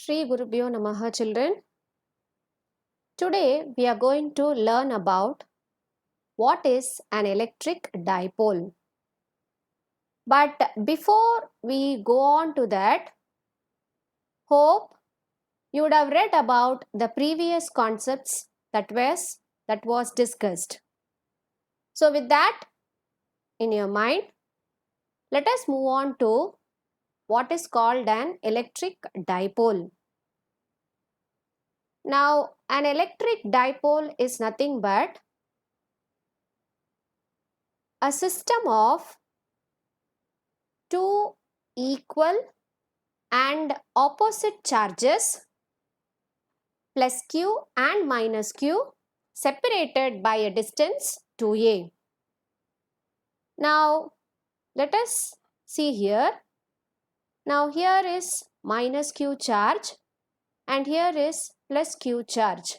Shri Gurubhyo Namaha, children. Today we are going to learn about what is an electric dipole. But before we go on to that, hope you would have read about the previous concepts that was discussed. So with that in your mind, let us move on to what is called an electric dipole. Now, an electric dipole is nothing but a system of two equal and opposite charges plus q and minus q separated by a distance 2a. Now, let us see here. Now, here is minus q charge and here is plus q charge.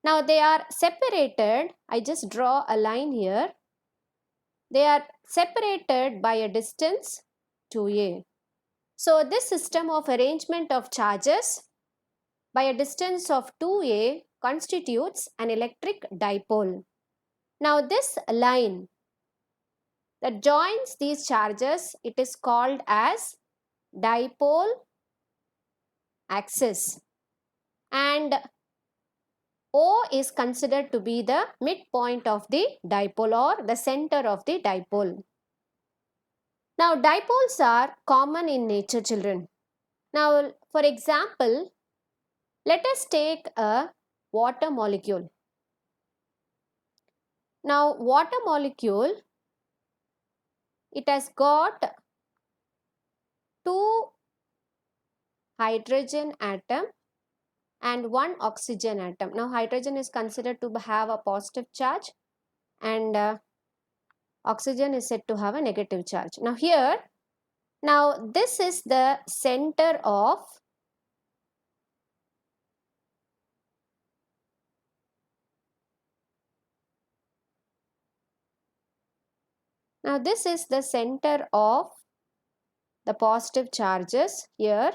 Now, they are separated. I just draw a line here. They are separated by a distance 2a. So, this system of arrangement of charges by a distance of 2a constitutes an electric dipole. Now, this line that joins these charges, it is called as dipole axis, and O is considered to be the midpoint of the dipole or the center of the dipole. Now, dipoles are common in nature, children. Now, for example, let us take a water molecule. Now, water molecule, it has got two hydrogen atom and one oxygen atom. Now, hydrogen is considered to have a positive charge and oxygen is said to have a negative charge. Now, here, now this is the center of the positive charges here,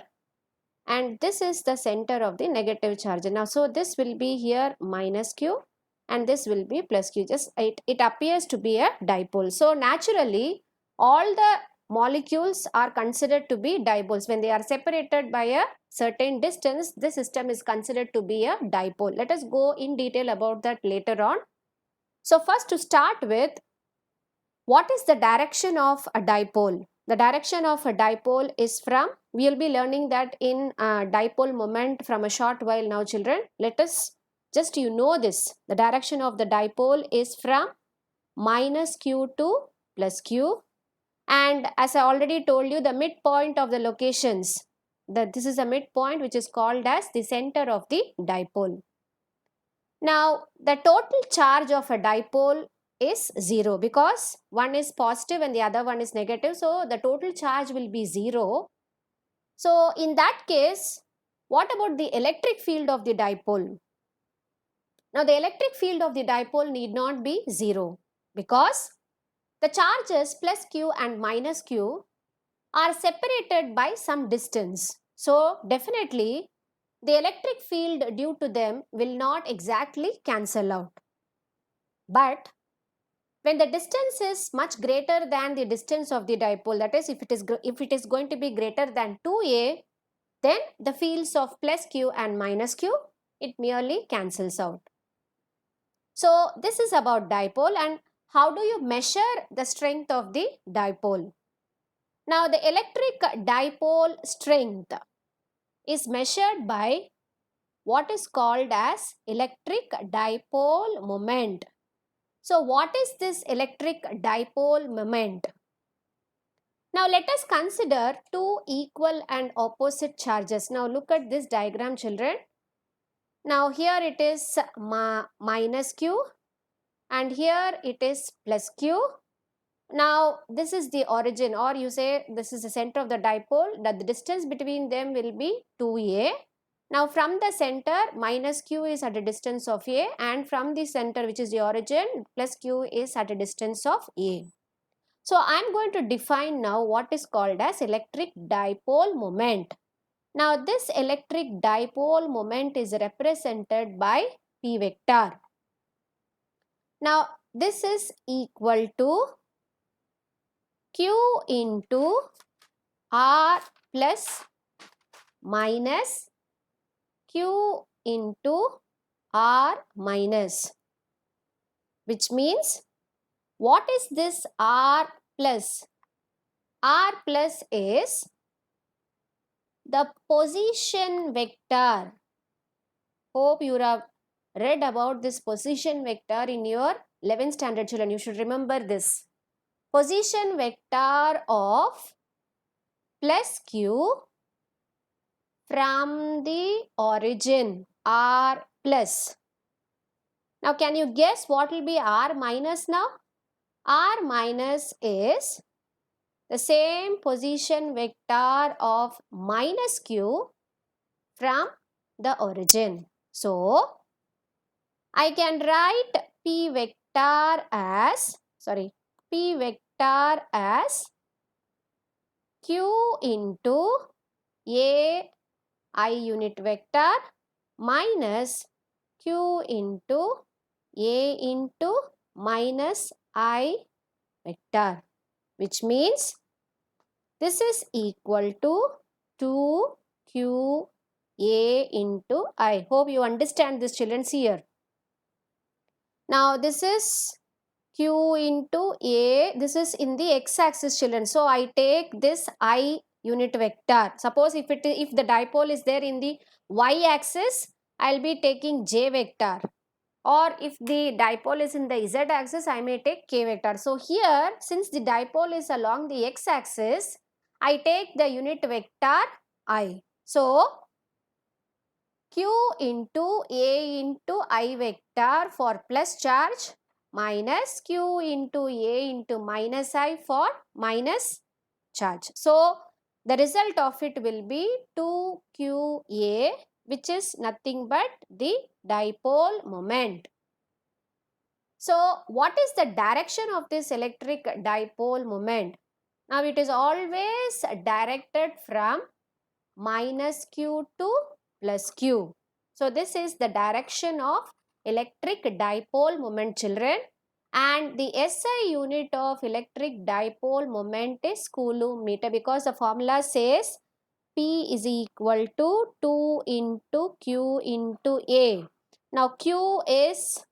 and this is the center of the negative charge. Now, so this will be here minus q and this will be plus q. Just it appears to be a dipole. So, naturally, all the molecules are considered to be dipoles. When they are separated by a certain distance, this system is considered to be a dipole. Let us go in detail about that later on. So, first to start with, what is the direction of a dipole? The direction of a dipole is from, we will be learning that in dipole moment from a short while now, children. Let us just this. The direction of the dipole is from minus q to plus q. And as I already told you, the midpoint of the locations, this is a midpoint which is called as the center of the dipole. Now, the total charge of a dipole is 0 because one is positive and the other one is negative. So, the total charge will be 0. So, in that case, what about the electric field of the dipole? Now, the electric field of the dipole need not be 0 because the charges plus q and minus q are separated by some distance. So, definitely the electric field due to them will not exactly cancel out. But when the distance is much greater than the distance of the dipole, that is if it is going to be greater than 2a, then the fields of plus q and minus q, it merely cancels out. So, this is about dipole. And how do you measure the strength of the dipole? Now, the electric dipole strength is measured by what is called as electric dipole moment. So, what is this electric dipole moment? Now, let us consider two equal and opposite charges. Now, look at this diagram, children. Now, here it is minus q and here it is plus q. Now, this is the origin, or you say this is the center of the dipole, that the distance between them will be 2a. Now, from the center, minus q is at a distance of a, and from the center, which is the origin, plus q is at a distance of a. So, I am going to define now what is called as electric dipole moment. Now this electric dipole moment is represented by P vector. Now this is equal to Q into R plus minus Q into R minus, which means what is this R plus? R plus is the position vector. Hope you have read about this position vector in your 11th standard children. You should remember this. Position vector of plus Q from the origin R plus. Now can you guess what will be R minus now? R minus is the same position vector of minus Q from the origin. So I can write P vector as Q into A I unit vector minus Q into A into minus I vector, which means this is equal to 2Q A into I. Hope you understand this, children, here. Now this is Q into A. This is in the x-axis, children. So I take this I unit vector. Suppose if the dipole is there in the y-axis, I'll be taking J vector. Or if the dipole is in the z-axis, I may take K vector. So here, since the dipole is along the x-axis, I take the unit vector I. So Q into A into I vector for plus charge minus Q into A into minus I for minus charge. So the result of it will be 2QA, which is nothing but the dipole moment. So what is the direction of this electric dipole moment? Now it is always directed from minus Q to plus Q. So this is the direction of electric dipole moment, children. And the SI unit of electric dipole moment is Coulomb meter, because the formula says P is equal to 2 into Q into A. Now Q is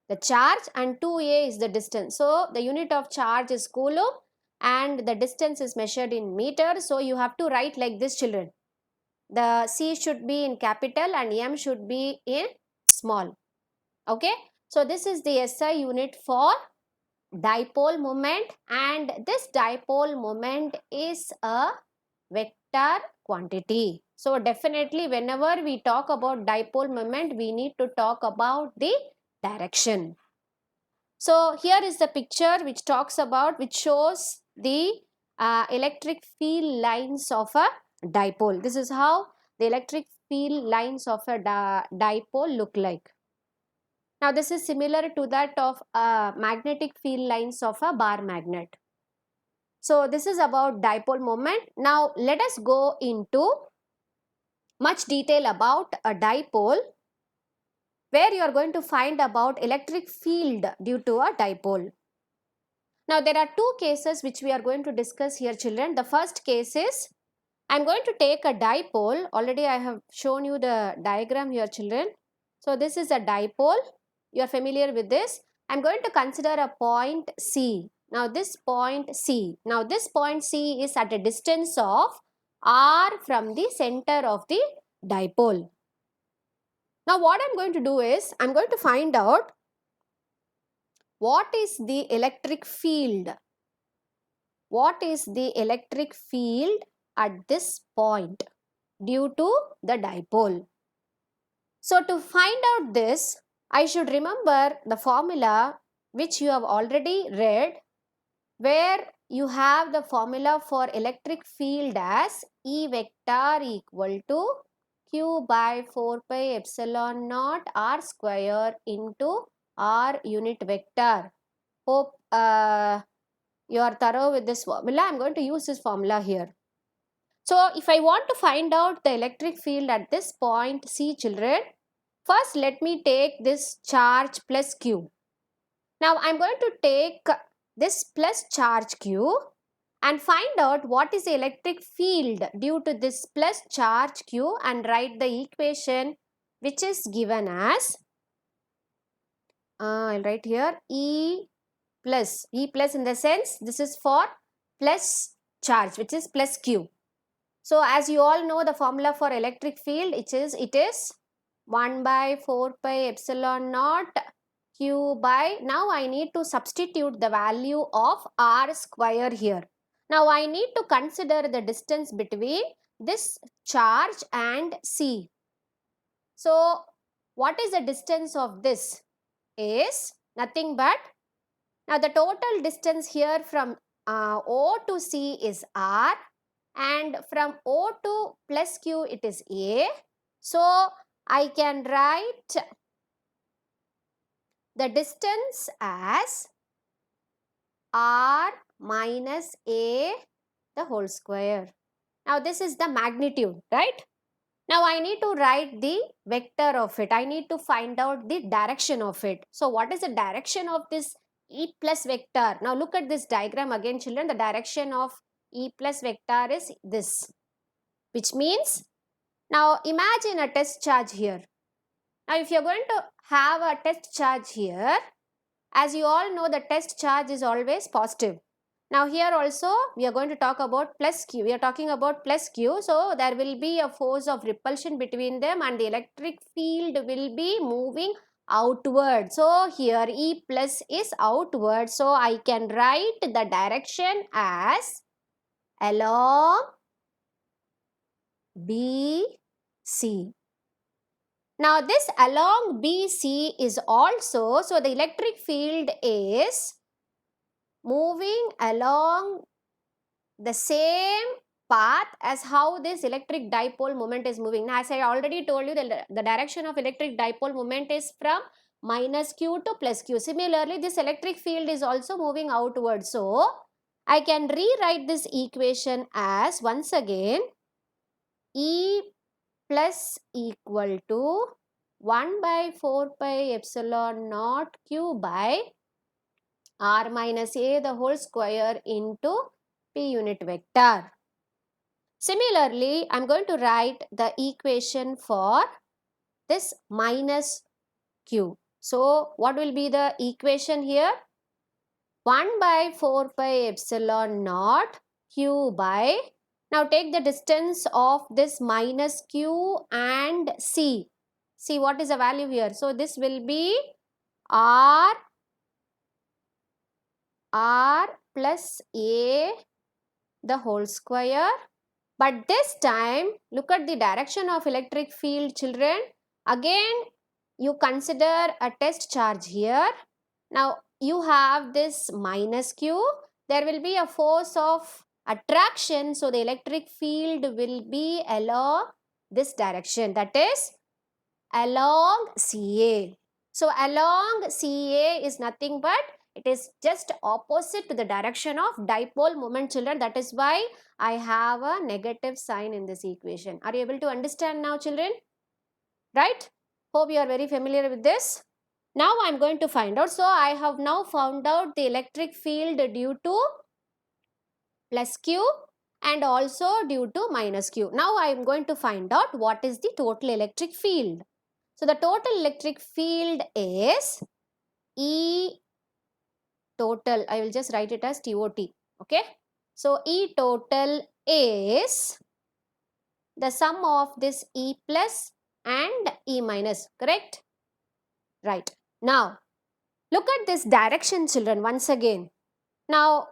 the charge and 2A is the distance. So the unit of charge is Coulomb and the distance is measured in meters. So you have to write like this, children. The C should be in capital and M should be in small. Okay. So this is the SI unit for dipole moment, and this dipole moment is a vector quantity. So definitely whenever we talk about dipole moment, we need to talk about the direction. So here is the picture which shows the electric field lines of a dipole. This is how the electric field lines of a dipole look like. Now this is similar to that of magnetic field lines of a bar magnet. So this is about dipole moment. Now let us go into much detail about a dipole, where you are going to find about electric field due to a dipole. Now there are two cases which we are going to discuss here, children. The first case is, I am going to take a dipole. Already I have shown you the diagram here, children. So this is a dipole. You are familiar with this. I am going to consider a point C. Now this point C. Now this point C is at a distance of R from the center of the dipole. Now what I am going to do is, I am going to find out what is the electric field. What is the electric field at this point due to the dipole? So to find out this, I should remember the formula which you have already read, where you have the formula for electric field as E vector equal to Q by 4 pi epsilon naught R square into R unit vector. Hope you are thorough with this formula. I am going to use this formula here. So if I want to find out the electric field at this point, see children, first let me take this charge plus Q. Now I'm going to take this plus charge Q and find out what is the electric field due to this plus charge Q and write the equation which is given as, I'll write here E plus in the sense this is for plus charge which is plus Q. So as you all know the formula for electric field, it is 1 by 4 pi epsilon naught Q by, now I need to substitute the value of R square here. Now I need to consider the distance between this charge and C. So what is the distance of this? Is nothing but, now the total distance here from O to C is R, and from O to plus Q it is A. So I can write the distance as R minus A the whole square. Now this is the magnitude, right? Now I need to write the vector of it. I need to find out the direction of it. So what is the direction of this E plus vector? Now look at this diagram again children. The direction of E plus vector is this, which means, now imagine a test charge here. Now if you're going to have a test charge here, as you all know the test charge is always positive. Now here also we are going to talk about plus Q. We are talking about plus Q. So there will be a force of repulsion between them and the electric field will be moving outward. So here E plus is outward. So I can write the direction as along BC. Now this along BC is also, so the electric field is moving along the same path as how this electric dipole moment is moving. Now as I already told you, the direction of electric dipole moment is from minus Q to plus Q. Similarly, this electric field is also moving outward. So I can rewrite this equation as, once again, E plus equal to 1 by 4 pi epsilon naught Q by R minus A the whole square into P unit vector. Similarly, I'm going to write the equation for this minus Q. So what will be the equation here? 1 by 4 pi epsilon naught Q by, now take the distance of this minus Q and C. See what is the value here. So this will be R plus A the whole square. But this time look at the direction of electric field children. Again you consider a test charge here. Now you have this minus Q. There will be a force of attraction. So the electric field will be along this direction, that is along CA. So along CA is nothing but, it is just opposite to the direction of dipole moment children. That is why I have a negative sign in this equation. Are you able to understand now children? Right? Hope you are very familiar with this. Now I am going to find out. So I have now found out the electric field due to plus Q and also due to minus Q. Now I am going to find out what is the total electric field. So the total electric field is E total. I will just write it as TOT. Okay. So E total is the sum of this E plus and E minus. Correct? Right. Now look at this direction children once again. Now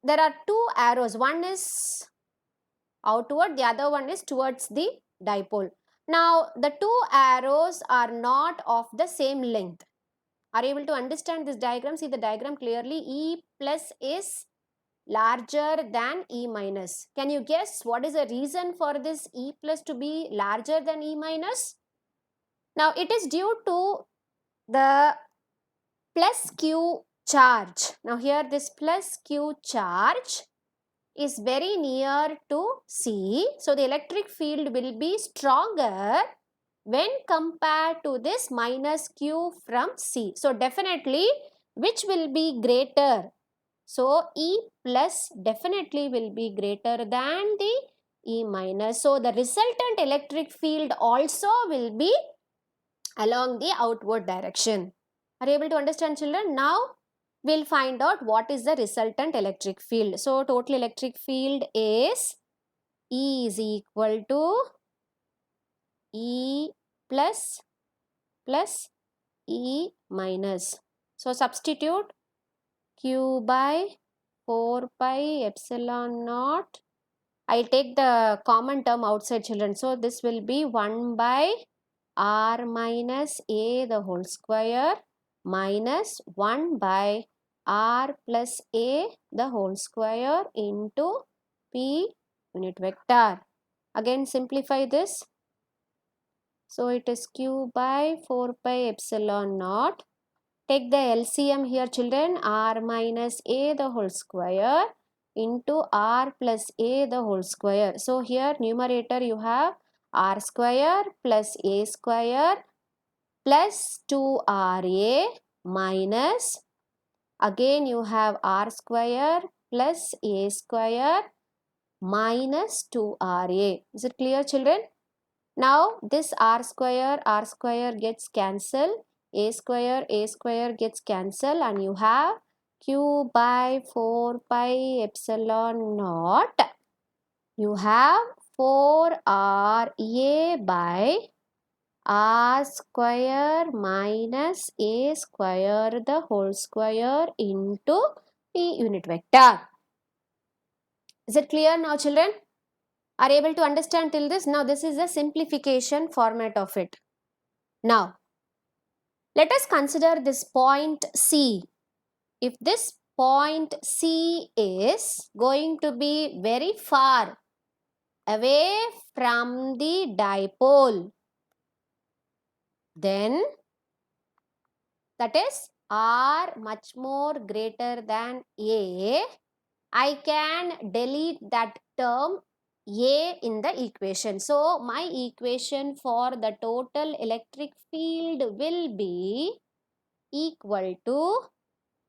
there are two arrows. One is outward, the other one is towards the dipole. Now the two arrows are not of the same length. Are you able to understand this diagram? See the diagram clearly. E plus is larger than E minus. Can you guess what is the reason for this E plus to be larger than E minus? Now it is due to the plus Q charge. Now here this plus Q charge is very near to C. So the electric field will be stronger when compared to this minus Q from C. So definitely which will be greater? So E plus definitely will be greater than the E minus. So the resultant electric field also will be along the outward direction. Are you able to understand, children? Now we'll find out what is the resultant electric field. So total electric field is E is equal to E plus E minus. So substitute Q by 4 pi epsilon naught. I'll take the common term outside, children. So this will be 1 by R minus A the whole square minus 1 by R plus A the whole square into P unit vector. Again simplify this. So it is Q by 4 pi epsilon naught. Take the LCM here, children. R minus A the whole square into R plus A the whole square. So here numerator you have R square plus A square plus 2RA minus, again you have R square plus A square minus 2RA. Is it clear, children? Now this R square gets cancelled, A square gets cancelled, and you have Q by 4 pi epsilon naught. You have 4RA by R square minus A square the whole square into P unit vector. Is it clear now, children? Are able to understand till this? Now this is the simplification format of it. Now let us consider this point C. If this point C is going to be very far away from the dipole, then that is R much more greater than A, I can delete that term A in the equation. So my equation for the total electric field will be equal to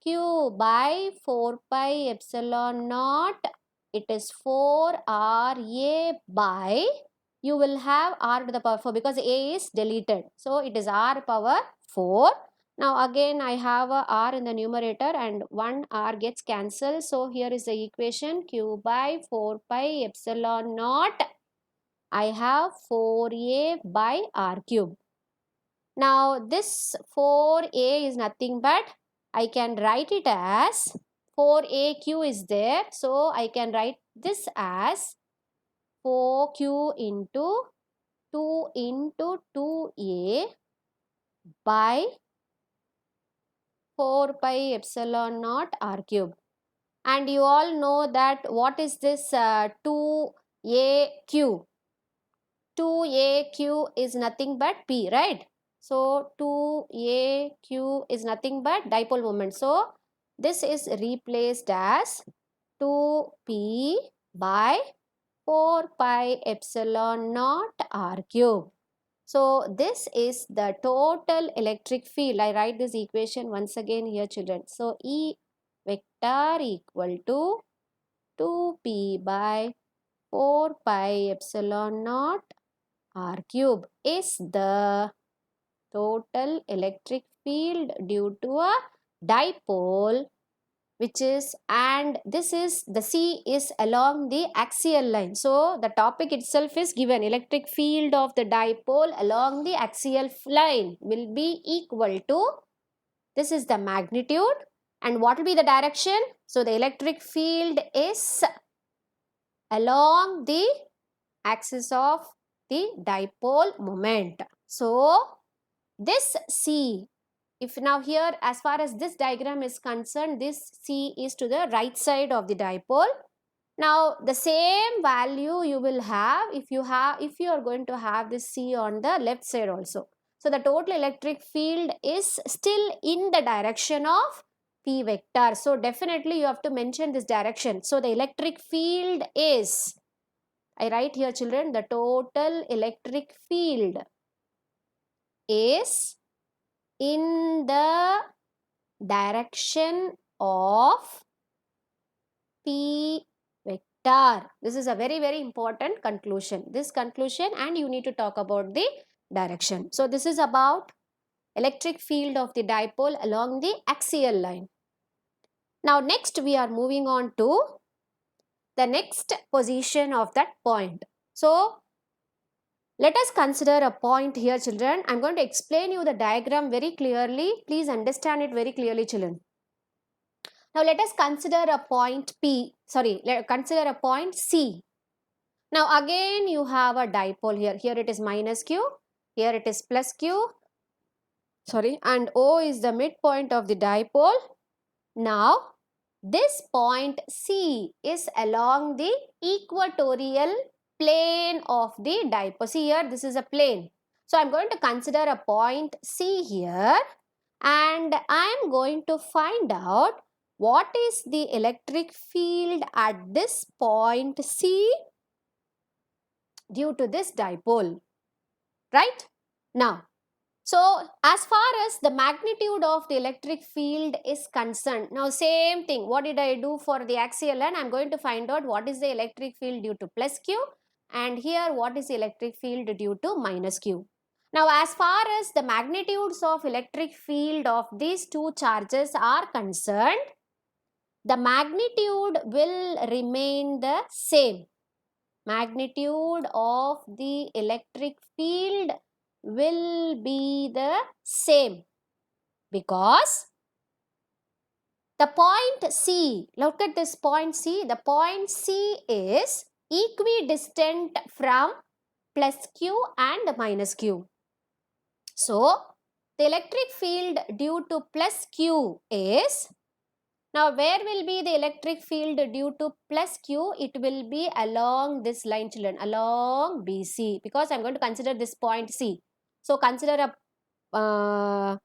Q by 4 pi epsilon naught. It is 4RA by, you will have R to the power 4 because A is deleted. So it is R power 4. Now again I have a R in the numerator and one R gets cancelled. So here is the equation, Q by 4 pi epsilon naught. I have 4A by R cube. Now this 4A is nothing but, I can write it as 4AQ is there. So I can write this as 4Q into 2 into 2A by 4 pi epsilon naught R cube. And you all know that what is this 2AQ? 2AQ is nothing but P, right? So 2AQ is nothing but dipole moment. So this is replaced as 2P by 4 pi epsilon naught R cube. So this is the total electric field. I write this equation once again here, children. So E vector equal to 2P by 4 pi epsilon naught R cube is the total electric field due to a dipole, which is, and this is, the C is along the axial line. So the topic itself is given, electric field of the dipole along the axial line will be equal to, this is the magnitude, and what will be the direction? So the electric field is along the axis of the dipole moment. So this C, if now here as far as this diagram is concerned, this C is to the right side of the dipole. Now the same value you will have if you are going to have this C on the left side also. So the total electric field is still in the direction of P vector. So definitely you have to mention this direction. So the electric field is, I write here children, the total electric field is in the direction of P vector. This is a very, very important conclusion. This conclusion, and you need to talk about the direction. So this is about electric field of the dipole along the axial line. Now next we are moving on to the next position of that point. So let us consider a point here children. I am going to explain you the diagram very clearly. Please understand it very clearly children. Now let us consider a point consider a point C. Now again you have a dipole here. Here it is minus Q, here it is plus Q, and O is the midpoint of the dipole. Now this point C is along the equatorial plane of the dipole. See here, this is a plane. So I'm going to consider a point C here, and I'm going to find out what is the electric field at this point C due to this dipole, right? Now, so as far as the magnitude of the electric field is concerned, now same thing, what did I do for the axial line? I'm going to find out what is the electric field due to plus Q, and here what is the electric field due to minus Q. Now as far as the magnitudes of electric field of these two charges are concerned, the magnitude will remain the same. Magnitude of the electric field will be the same because the point C, look at this point C, the point C is equidistant from plus Q and minus Q. So, the electric field due to plus Q is, now where will be the electric field due to plus Q? It will be along this line children, along BC, because I am going to consider this point C. So consider a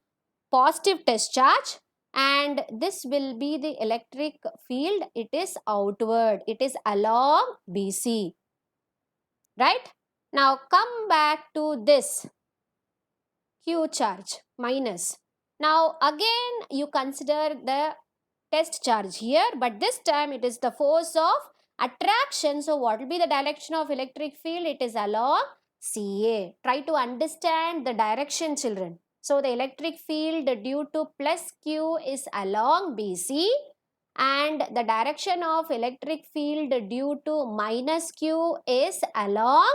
positive test charge, and this will be the electric field. It is outward, it is along BC, right? Now come back to this Q charge minus. Now again you consider the test charge here, but this time it is the force of attraction. So what will be the direction of electric field? It is along CA. Try to understand the direction children. So the electric field due to plus Q is along BC, and the direction of electric field due to minus Q is along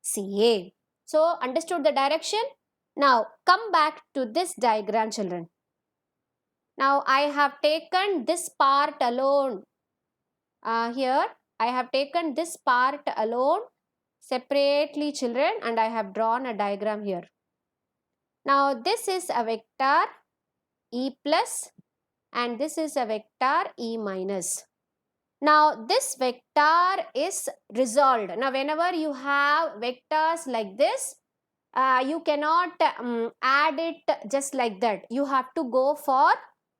CA. So understood the direction? Now come back to this diagram children. Now I have taken this part alone. Here I have taken this part alone separately children, and I have drawn a diagram here. Now this is a vector E plus and this is a vector E minus. Now this vector is resolved. Now whenever you have vectors like this, you cannot add it just like that. You have to go for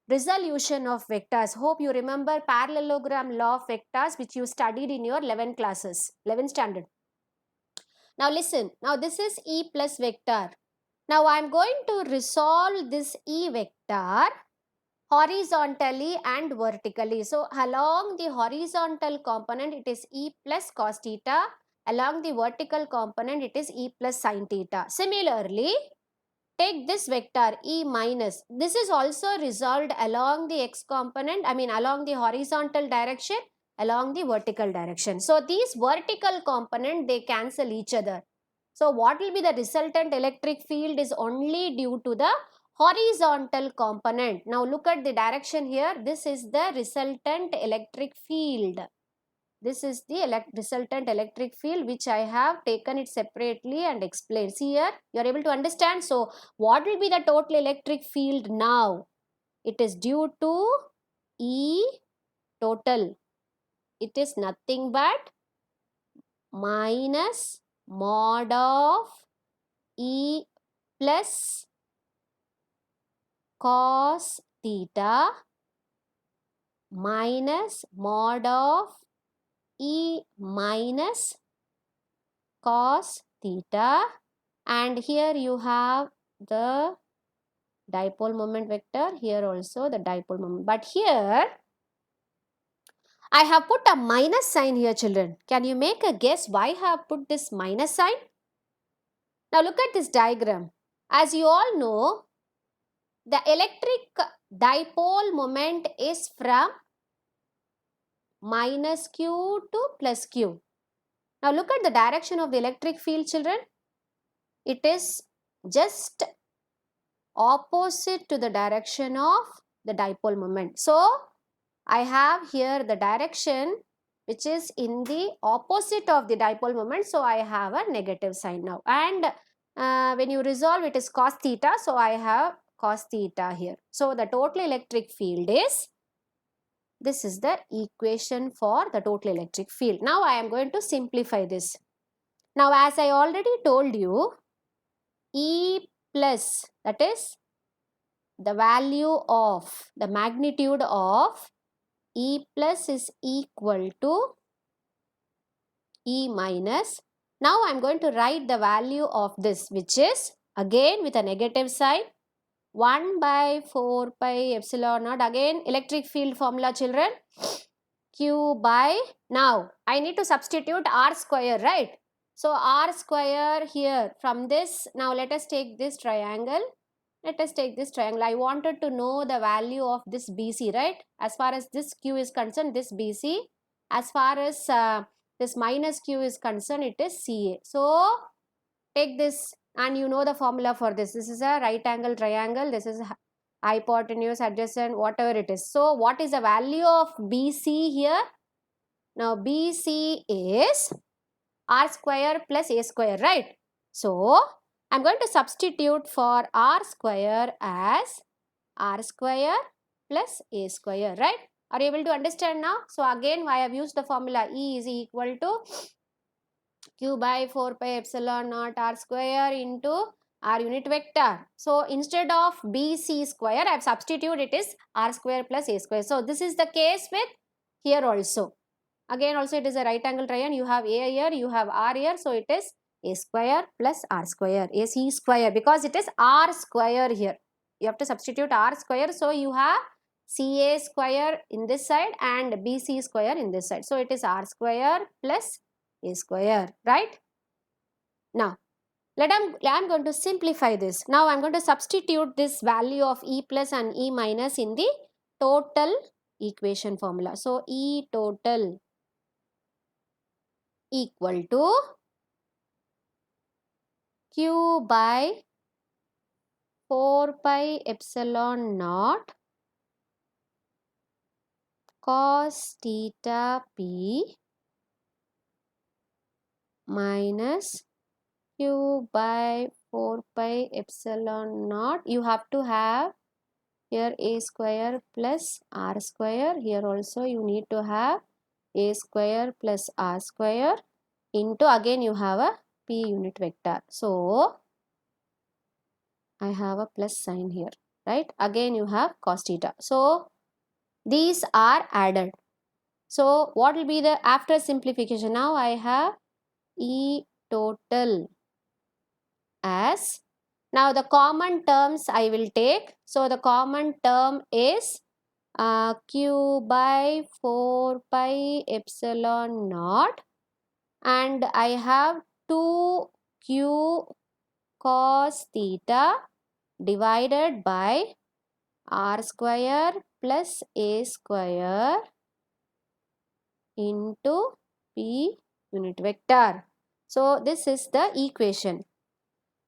resolution of vectors. Hope you remember parallelogram law of vectors which you studied in your 11th classes, 11th standard. Now listen, now this is E plus vector. Now I am going to resolve this E vector horizontally and vertically. So along the horizontal component it is E plus cos theta, along the vertical component it is E plus sin theta. Similarly, take this vector E minus. This is also resolved along the x component, along the horizontal direction, along the vertical direction. So these vertical component, they cancel each other. So what will be the resultant electric field is only due to the horizontal component. Now look at the direction here. This is the resultant electric field. This is the resultant electric field which I have taken it separately and explained. See here, you are able to understand. So what will be the total electric field now? It is due to E total. It is nothing but minus mod of E plus cos theta minus mod of E minus cos theta, and here you have the dipole moment vector, here also the dipole moment, but here I have put a minus sign here, children. Can you make a guess why I have put this minus sign? Now look at this diagram. As you all know, the electric dipole moment is from minus q to plus q. Now look at the direction of the electric field, children. It is just opposite to the direction of the dipole moment. So I have here the direction which is in the opposite of the dipole moment. So I have a negative sign now. And when you resolve, it is cos theta. So I have cos theta here. So the total electric field is, this is the equation for the total electric field. Now I am going to simplify this. Now as I already told you, E plus, that is the value of the magnitude of E plus is equal to E minus. Now I am going to write the value of this, which is again with a negative sign, 1 by 4 pi epsilon naught. Again electric field formula, children. Q by, now I need to substitute R square, right? So R square here from this. Now let us take this triangle. Let us take this triangle. I wanted to know the value of this BC, right? As far as this Q is concerned, this BC. As far as this minus Q is concerned, it is CA. So take this, and you know the formula for this. This is a right angle triangle. This is hypotenuse, adjacent, whatever it is. So what is the value of BC here? Now BC is R square plus A square, right? So I'm going to substitute for R square as R square plus A square, right? Are you able to understand now? So again, I have used the formula E is equal to Q by 4 pi epsilon naught R square into R unit vector. So instead of BC square, I have substituted it is R square plus A square. So this is the case with here also. Again also it is a right angle triangle. You have A here, you have R here. So it is A square plus R square, AC square, because it is R square here. You have to substitute R square. So you have CA square in this side and BC square in this side. So it is R square plus A square, right? Now I'm going to simplify this. Now I'm going to substitute this value of E plus and E minus in the total equation formula. So E total equal to Q by 4 pi epsilon naught cos theta P minus Q by 4 pi epsilon naught. You have to have here A square plus R square. Here also you need to have A square plus R square into, again you have a P unit vector. So I have a plus sign here, right? Again you have cos theta. So these are added. So what will be the after simplification? Now I have E total as, now the common terms I will take. So the common term is Q by 4 pi epsilon naught, and I have 2Q cos theta divided by R square plus A square into P unit vector. So this is the equation.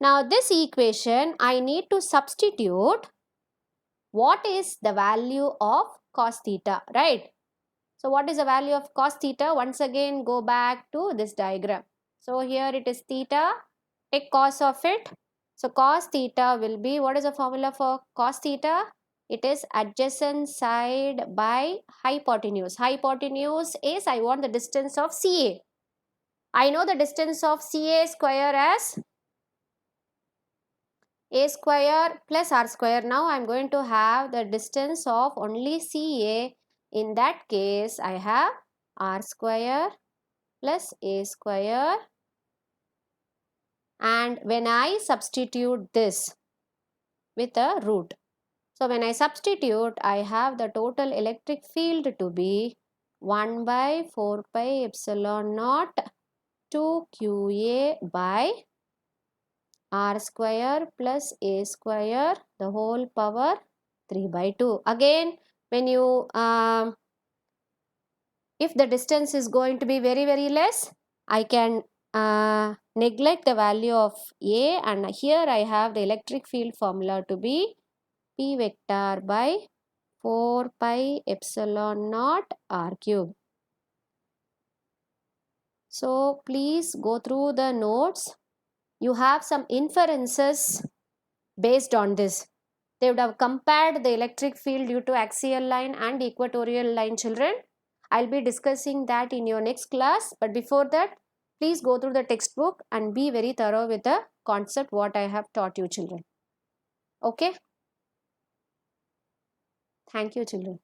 Now this equation I need to substitute what is the value of cos theta, right? So what is the value of cos theta? Once again go back to this diagram. So here it is theta, take cos of it. So cos theta will be, what is the formula for cos theta? It is adjacent side by hypotenuse. Hypotenuse is, I want the distance of CA. I know the distance of CA square as A square plus R square. Now I am going to have the distance of only CA In that case, I have r square plus a square, and when I substitute this with a root, so when I substitute, I have the total electric field to be 1 by 4 pi epsilon naught 2 qa by r square plus a square the whole power 3 by 2. Again, when you if the distance is going to be very less, I can neglect the value of a, and here I have the electric field formula to be P vector by 4 pi epsilon naught r cube. So please go through the notes. You have some inferences based on this. They would have compared the electric field due to axial line and equatorial line, children. I'll be discussing that in your next class, but before that, please go through the textbook and be very thorough with the concept what I have taught you, children. Okay? Thank you, children.